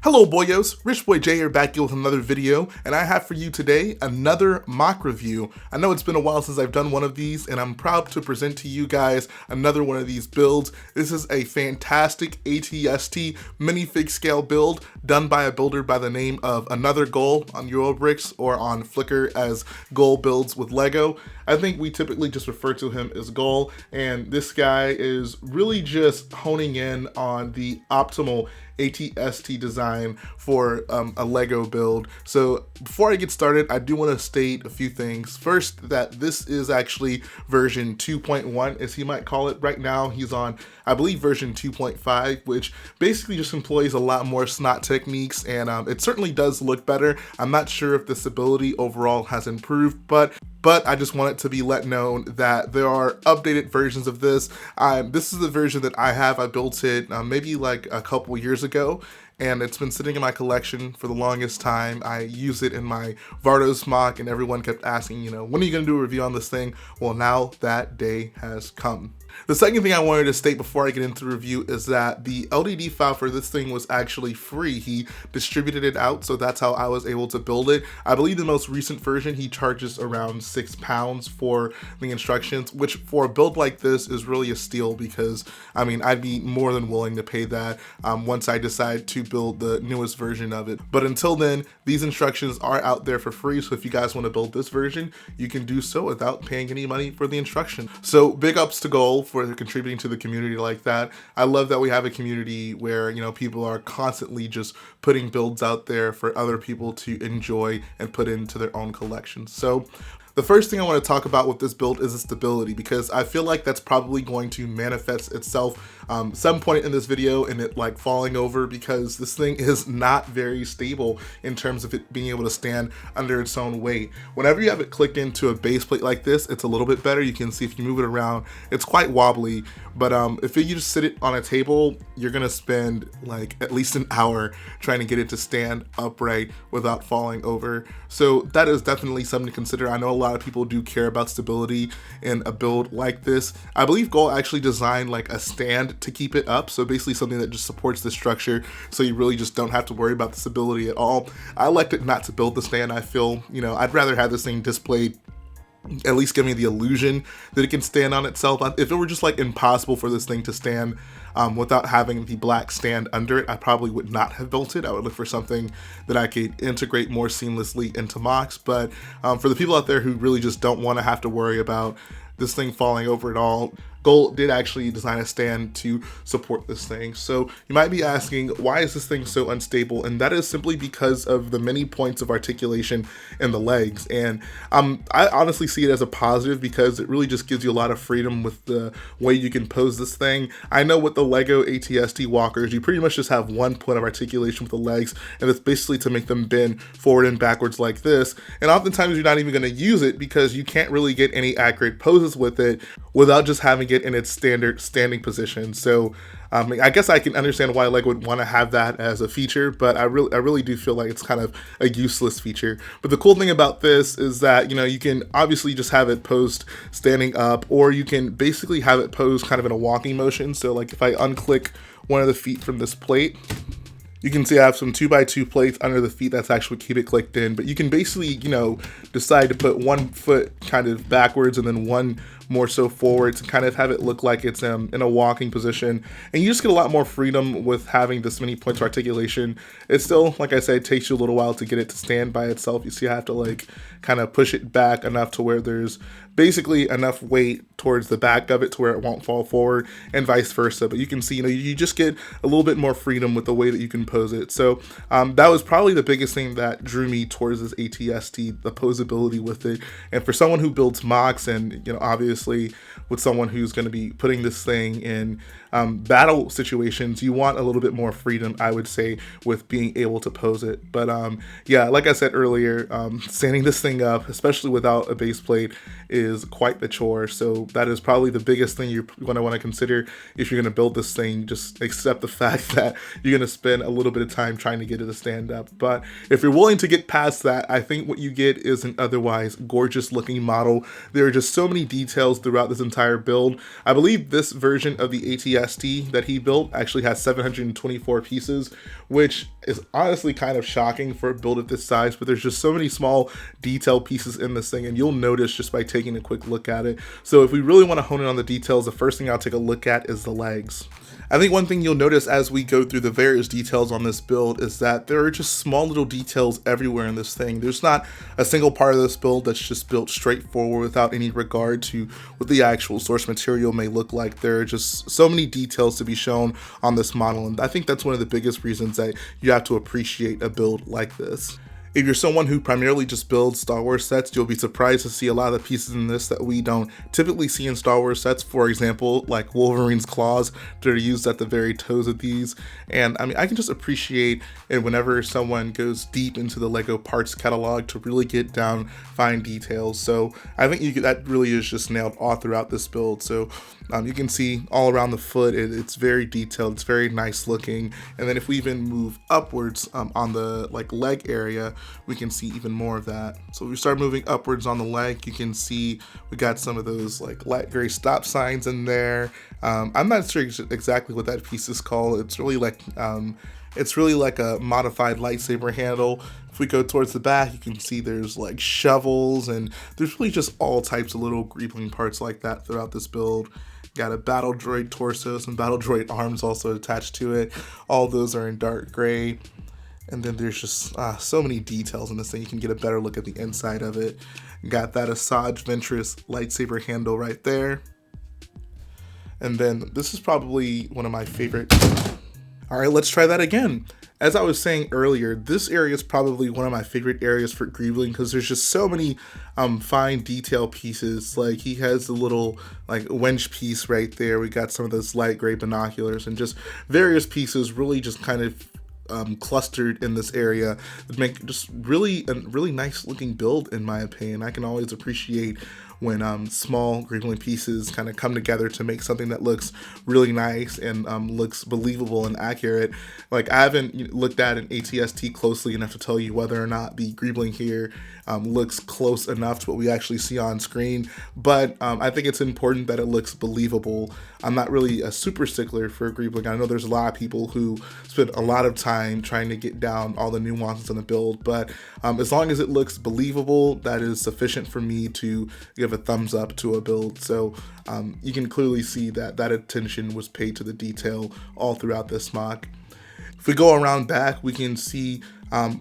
Hello boyos, Rich Boy J here back here with another video, and I have for you today another MOC review. I know it's been a while since I've done one of these, and I'm proud to present to you guys another one of these builds. This is a fantastic ATST minifig scale build done by a builder by the name of AnotherGol on Eurobricks or on Flickr as Gol Builds with Lego. I think we typically just refer to him as Gol, and this guy is really just honing in on the optimal ATST design for a Lego build. So before I get started, I do want to state a few things. First, that this is actually version 2.1, as he might call it. Right now, he's on, I believe, version 2.5, which basically just employs a lot more snot techniques, and it certainly does look better. I'm not sure if the stability overall has improved, but I just want it to be let known that there are updated versions of this. This is the version that I have. I built it maybe like a couple years ago, and it's been sitting in my collection for the longest time. I use it in my Vardos MOC, and everyone kept asking, when are you going to do a review on this thing? Well, now that day has come. The second thing I wanted to state before I get into the review is that the LDD file for this thing was actually free. He distributed it out, so that's how I was able to build it. I believe the most recent version, he charges around £6 for the instructions, which for a build like this is really a steal because, I'd be more than willing to pay that once I decide to build the newest version of it. But until then, these instructions are out there for free, so if you guys want to build this version, you can do so without paying any money for the instruction. So big ups to Gol for contributing to the community like that. I love that we have a community where people are constantly just putting builds out there for other people to enjoy and put into their own collections. So the first thing I want to talk about with this build is the stability, because I feel like that's probably going to manifest itself some point in this video in it like falling over, because this thing is not very stable in terms of it being able to stand under its own weight. Whenever you have it clicked into a base plate like this, it's a little bit better. You can see if you move it around, it's quite wobbly, but if you just sit it on a table, you're gonna spend like at least an hour trying to get it to stand upright without falling over. So that is definitely something to consider. I know a lot of people do care about stability in a build like this. I believe Gol actually designed like a stand to keep it up, so basically something that just supports the structure, so you really just don't have to worry about the stability at all. I elected not to build the stand. I feel, I'd rather have this thing displayed, at least give me the illusion that it can stand on itself. If it were just like impossible for this thing to stand without having the black stand under it, I probably would not have built it. I would look for something that I could integrate more seamlessly into MOCs. But for the people out there who really just don't want to have to worry about this thing falling over at all, Gol did actually design a stand to support this thing. So you might be asking, why is this thing so unstable? And that is simply because of the many points of articulation in the legs. And I honestly see it as a positive, because it really just gives you a lot of freedom with the way you can pose this thing. I know with the Lego ATST walkers, you pretty much just have one point of articulation with the legs, and it's basically to make them bend forward and backwards like this. And oftentimes you're not even going to use it because you can't really get any accurate poses with it without just having it in its standard standing position. So I guess I can understand why Lego would want to have that as a feature, but I really do feel like it's kind of a useless feature. But the cool thing about this is that you can obviously just have it posed standing up, or you can basically have it posed kind of in a walking motion. So like if I unclick one of the feet from this plate, you can see I have some 2x2 plates under the feet that's actually keep it clicked in, but you can basically, decide to put one foot kind of backwards and then one more so forward to kind of have it look like it's in a walking position. And you just get a lot more freedom with having this many points of articulation. It still, like I said, takes you a little while to get it to stand by itself. You see I have to like kind of push it back enough to where there's basically enough weight towards the back of it to where it won't fall forward, and vice versa. But you can see, you just get a little bit more freedom with the way that you can pose it. So that was probably the biggest thing that drew me towards this ATST, the posability with it. And for someone who builds MOCs, and obviously with someone who's going to be putting this thing in battle situations, you want a little bit more freedom, I would say, with being able to pose it. But yeah, like I said earlier, standing this thing up, especially without a base plate, is quite the chore. So that is probably the biggest thing you're going to want to consider if you're going to build this thing. Just accept the fact that you're going to spend a little bit of time trying to get it to stand up. But if you're willing to get past that, I think what you get is an otherwise gorgeous looking model. There are just so many details details throughout this entire build. I believe this version of the ATST that he built actually has 724 pieces, which is honestly kind of shocking for a build of this size, but there's just so many small detail pieces in this thing, and you'll notice just by taking a quick look at it. So if we really want to hone in on the details, the first thing I'll take a look at is the legs. I think one thing you'll notice as we go through the various details on this build is that there are just small little details everywhere in this thing. There's not a single part of this build that's just built straightforward without any regard to what the actual source material may look like. There are just so many details to be shown on this model, and I think that's one of the biggest reasons that you have to appreciate a build like this. If you're someone who primarily just builds Star Wars sets, you'll be surprised to see a lot of the pieces in this that we don't typically see in Star Wars sets. For example, like Wolverine's claws that are used at the very toes of these. And I mean, I can just appreciate it whenever someone goes deep into the LEGO parts catalog to really get down fine details. So I think that really is just nailed all throughout this build. So you can see all around the foot, it's very detailed, it's very nice looking. And then if we even move upwards on the leg area, we can see even more of that. So if we start moving upwards on the leg, you can see we got some of those light gray stop signs in there. I'm not sure exactly what that piece is called. It's really like a modified lightsaber handle. If we go towards the back, you can see there's shovels, and there's really just all types of little greebling parts like that throughout this build. Got a battle droid torso, some battle droid arms also attached to it. All those are in dark gray. And then there's just so many details in this thing. You can get a better look at the inside of it. Got that Asajj Ventress lightsaber handle right there. And then this is probably one of my favorite. All right, let's try that again. As I was saying earlier, this area is probably one of my favorite areas for greebling because there's just so many fine detail pieces. Like he has the little wench piece right there. We got some of those light gray binoculars and just various pieces really just kind of clustered in this area that make just really a really nice looking build, in my opinion. I can always appreciate when small greebling pieces kind of come together to make something that looks really nice and looks believable and accurate. I haven't looked at an ATST closely enough to tell you whether or not the greebling here looks close enough to what we actually see on screen, but I think it's important that it looks believable. I'm not really a super stickler for greebling. I know there's a lot of people who spend a lot of time trying to get down all the nuances in the build, but as long as it looks believable, that is sufficient for me to give a thumbs up to a build. So you can clearly see that attention was paid to the detail all throughout this MOC. If we go around back, we can see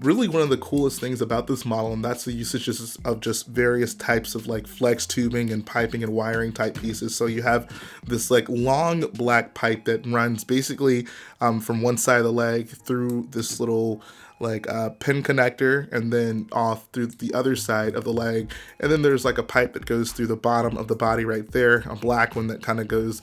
really one of the coolest things about this model, and that's the usages of just various types of flex tubing and piping and wiring type pieces. So you have this long black pipe that runs basically from one side of the leg through this little pin connector and then off through the other side of the leg, and then there's a pipe that goes through the bottom of the body right there, a black one that kind of goes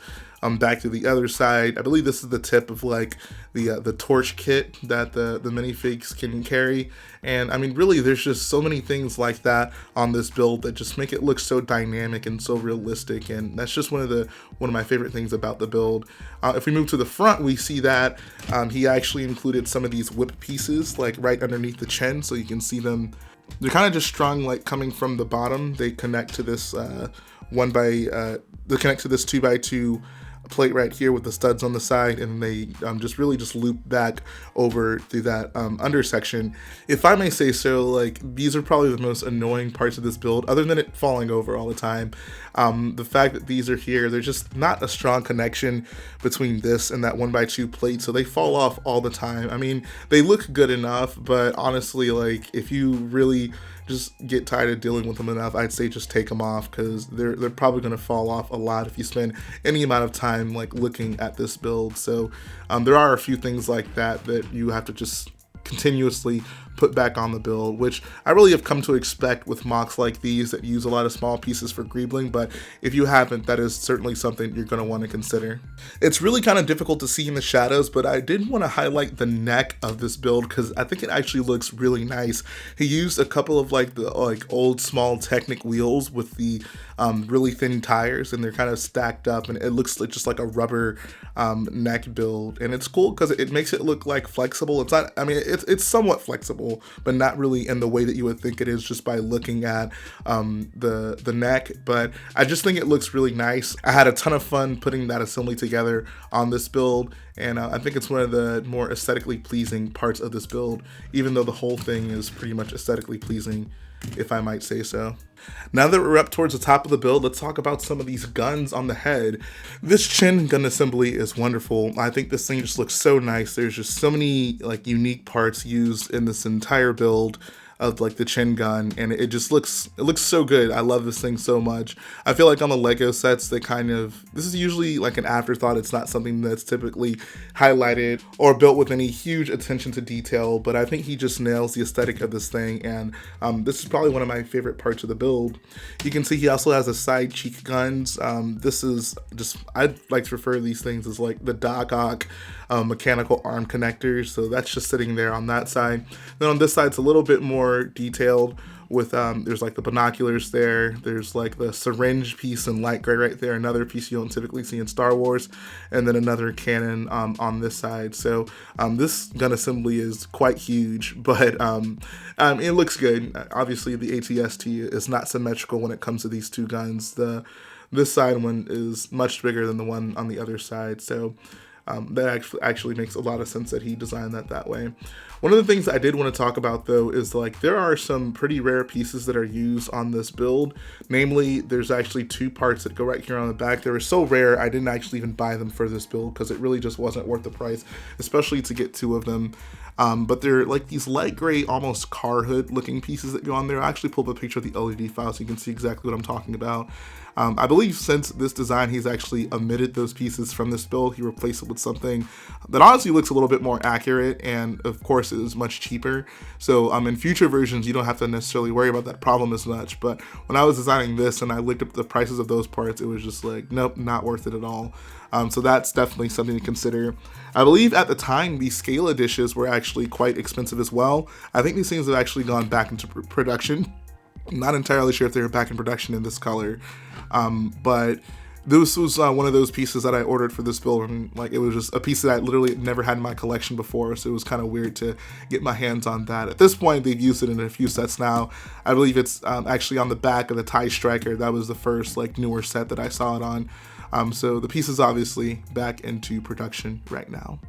back to the other side. I believe this is the tip of the torch kit that the minifigs can carry. And I mean, really, there's just so many things like that on this build that just make it look so dynamic and so realistic, and that's just one of my favorite things about the build. If we move to the front, we see that he actually included some of these whip pieces right underneath the chin, so you can see them. They're kind of just strung coming from the bottom. They connect to this they connect to this 2x2 plate right here with the studs on the side, and they just loop back over through that undersection. If I may say so, these are probably the most annoying parts of this build, other than it falling over all the time. The fact that these are here, there's just not a strong connection between this and that 1x2 plate, so they fall off all the time. I mean, they look good enough, but honestly, if you really just get tired of dealing with them enough, I'd say just take them off, because they're probably going to fall off a lot if you spend any amount of time looking at this build. So there are a few things like that you have to just continuously put back on the build, which I really have come to expect with MOCs like these that use a lot of small pieces for greebling, but if you haven't, that is certainly something you're going to want to consider. It's really kind of difficult to see in the shadows, but I did want to highlight the neck of this build because I think it actually looks really nice. He used a couple of the old small Technic wheels with the really thin tires, and they're kind of stacked up, and it looks just like a rubber neck build, and it's cool because it makes it look flexible. It's not, I mean, it's somewhat flexible. comfortable, but not really in the way that you would think it is just by looking at the neck. But I just think it looks really nice. I had a ton of fun putting that assembly together on this build, and I think it's one of the more aesthetically pleasing parts of this build, even though the whole thing is pretty much aesthetically pleasing, if I might say so. Now that we're up towards the top of the build, let's talk about some of these guns on the head. This chin gun assembly is wonderful. I think this thing just looks so nice. There's just so many like unique parts used in this entire build of like the chin gun, and it looks so good. I love this thing so much. I feel like on the Lego sets, this is usually like an afterthought. It's not something that's typically highlighted or built with any huge attention to detail, but I think he just nails the aesthetic of this thing, and this is probably one of my favorite parts of the build. You can see he also has a side cheek guns. This is just, I'd like to refer to these things as like the Doc Ock mechanical arm connectors, so that's just sitting there on that side. Then on this side, it's a little bit more detailed with there's like the binoculars there, there's like the syringe piece in light gray right there, another piece you don't typically see in Star Wars, and then another cannon on this side. So this gun assembly is quite huge, but it looks good. Obviously the ATST is not symmetrical when it comes to these two guns. This side one is much bigger than the one on the other side, so that actually makes a lot of sense that he designed that way. One of the things I did want to talk about though is like there are some pretty rare pieces that are used on this build. Namely, there's actually two parts that go right here on the back. They were so rare I didn't actually even buy them for this build because it really just wasn't worth the price, especially to get two of them. But they're like these light gray, almost car hood looking pieces that go on there. I actually pulled up a picture of the LED file so you can see exactly what I'm talking about. I believe since this design, he's actually omitted those pieces from this build. He replaced it with something that honestly looks a little bit more accurate, and of course it is much cheaper. So in future versions, you don't have to necessarily worry about that problem as much. But when I was designing this and I looked up the prices of those parts, it was just like, nope, not worth it at all. So that's definitely something to consider. I believe at the time, the Scala dishes were actually quite expensive as well. I think these things have actually gone back into production. I'm not entirely sure if they were back in production in this color, but this was one of those pieces that I ordered for this build, and like it was just a piece that I literally never had in my collection before, so it was kind of weird to get my hands on that. At this point, they've used it in a few sets now. I believe it's actually on the back of the TIE Striker. That was the first like newer set that I saw it on. So the piece is obviously back into production right now.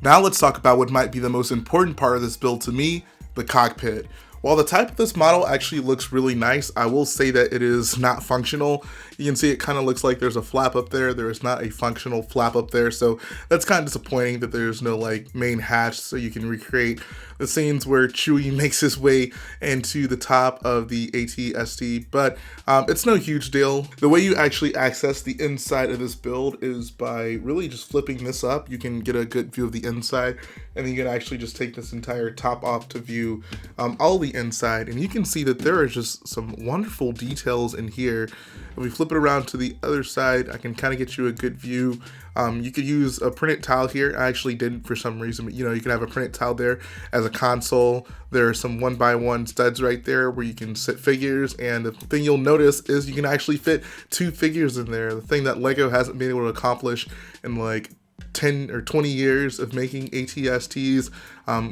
Now let's talk about what might be the most important part of this build to me, the cockpit. While the type of this model actually looks really nice, I will say that it is not functional. You can see it kind of looks like there's a flap up there. There is not a functional flap up there, so that's kind of disappointing that there's no like main hatch so you can recreate the scenes where Chewie makes his way into the top of the AT-ST, but it's no huge deal. The way you actually access the inside of this build is by really just flipping this up. You can get a good view of the inside, and then you can actually just take this entire top off to view all the inside, and you can see that there are just some wonderful details in here. If we flip it around to the other side, I can kind of get you a good view. You could use a printed tile here. I actually didn't for some reason, but you know, you can have a printed tile there as a console. There are some 1x1 studs right there where you can sit figures, and the thing you'll notice is you can actually fit two figures in there. The thing that Lego hasn't been able to accomplish in like 10 or 20 years of making ATSTs,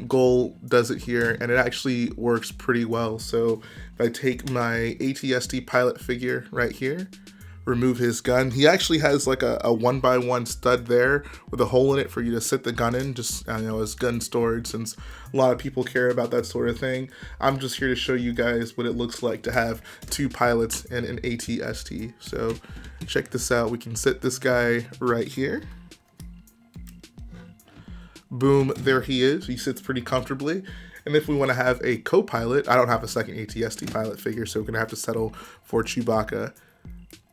Gol does it here, and it actually works pretty well. So if I take my ATST pilot figure right here, remove his gun, he actually has like a 1x1 stud there with a hole in it for you to sit the gun in, just as gun storage, since a lot of people care about that sort of thing. I'm just here to show you guys what it looks like to have two pilots in an ATST. So check this out. We can sit this guy right here. Boom, there he is. He sits pretty comfortably. And if we want to have a co-pilot, I don't have a second ATST pilot figure, so we're gonna have to settle for Chewbacca.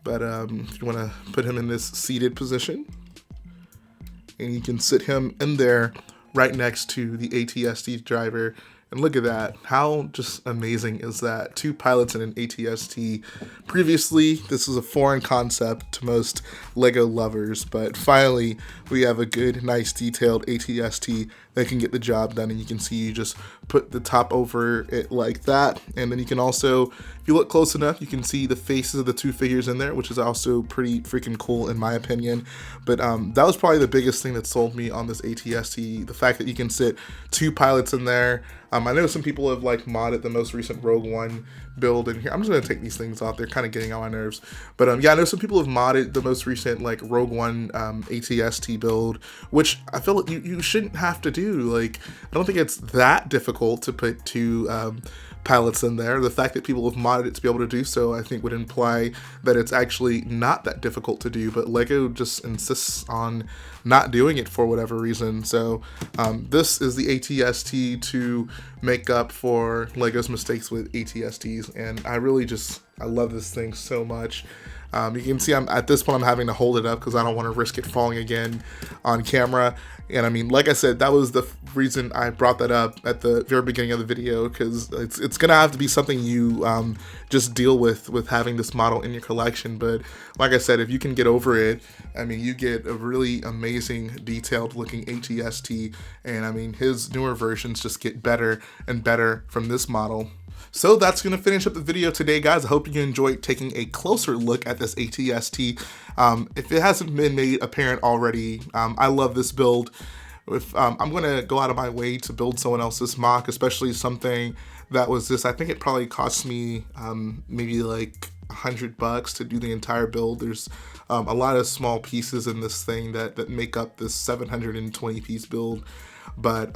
But if you want to put him in this seated position, and you can sit him in there right next to the ATST driver. And look at that. How just amazing is that? Two pilots in an ATST. Previously, this was a foreign concept to most Lego lovers, but finally, we have a good, nice, detailed ATST that can get the job done. And you can see you just put the top over it like that. And then you can also, if you look close enough, you can see the faces of the two figures in there, which is also pretty freaking cool in my opinion. But that was probably the biggest thing that sold me on this ATST, the fact that you can sit two pilots in there. I know some people have like modded the most recent Rogue One build in here. I'm just gonna take these things off, they're kind of getting on my nerves. But yeah, I know some people have modded the most recent like Rogue One ATST build, which I feel like you shouldn't have to do. Like, I don't think it's that difficult to put two pilots in there. The fact that people have modded it to be able to do so, I think would imply that it's actually not that difficult to do, but LEGO just insists on not doing it for whatever reason. So this is the ATST to make up for LEGO's mistakes with ATSTs, and I love this thing so much. You can see at this point I'm having to hold it up because I don't want to risk it falling again on camera. And I mean, like I said, that was the reason I brought that up at the very beginning of the video, because it's gonna have to be something you just deal with having this model in your collection. But like I said, if you can get over it, I mean, you get a really amazing detailed looking ATST, and I mean, his newer versions just get better and better from this model. So that's going to finish up the video today, guys. I hope you enjoyed taking a closer look at this ATST. If it hasn't been made apparent already, I love this build. I'm going to go out of my way to build someone else's MOC, especially something that was this. I think it probably cost me maybe like $100 to do the entire build. There's a lot of small pieces in this thing that make up this 720 piece build, but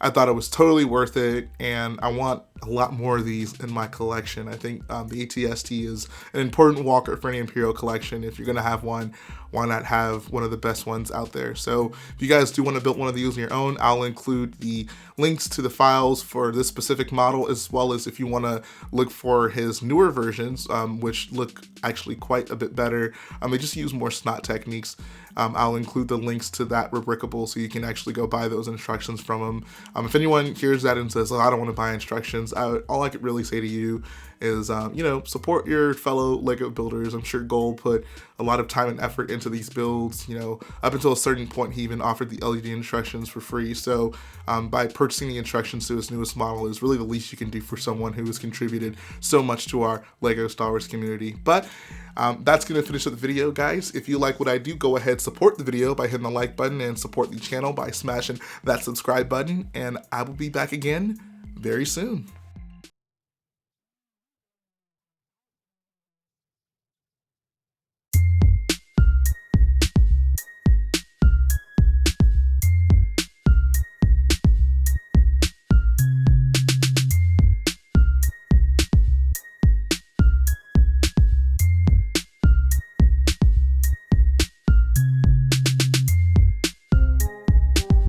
I thought it was totally worth it, and I want a lot more of these in my collection. I think the ATST is an important walker for any Imperial collection. If you're gonna have one, why not have one of the best ones out there? So if you guys do want to build one of these on your own, I'll include the links to the files for this specific model, as well as if you want to look for his newer versions, which look actually quite a bit better. They just use more snot techniques. I'll include the links to that rubricable so you can actually go buy those instructions from him. If anyone hears that and says, oh, I don't want to buy instructions, all I could really say to you is, you know, support your fellow LEGO builders. I'm sure Gol put a lot of time and effort into these builds. You know, up until a certain point, he even offered the LED instructions for free. So by purchasing the instructions to his newest model is really the least you can do for someone who has contributed so much to our LEGO Star Wars community. But that's going to finish up the video, guys. If you like what I do, go ahead, support the video by hitting the like button, and support the channel by smashing that subscribe button. And I will be back again very soon.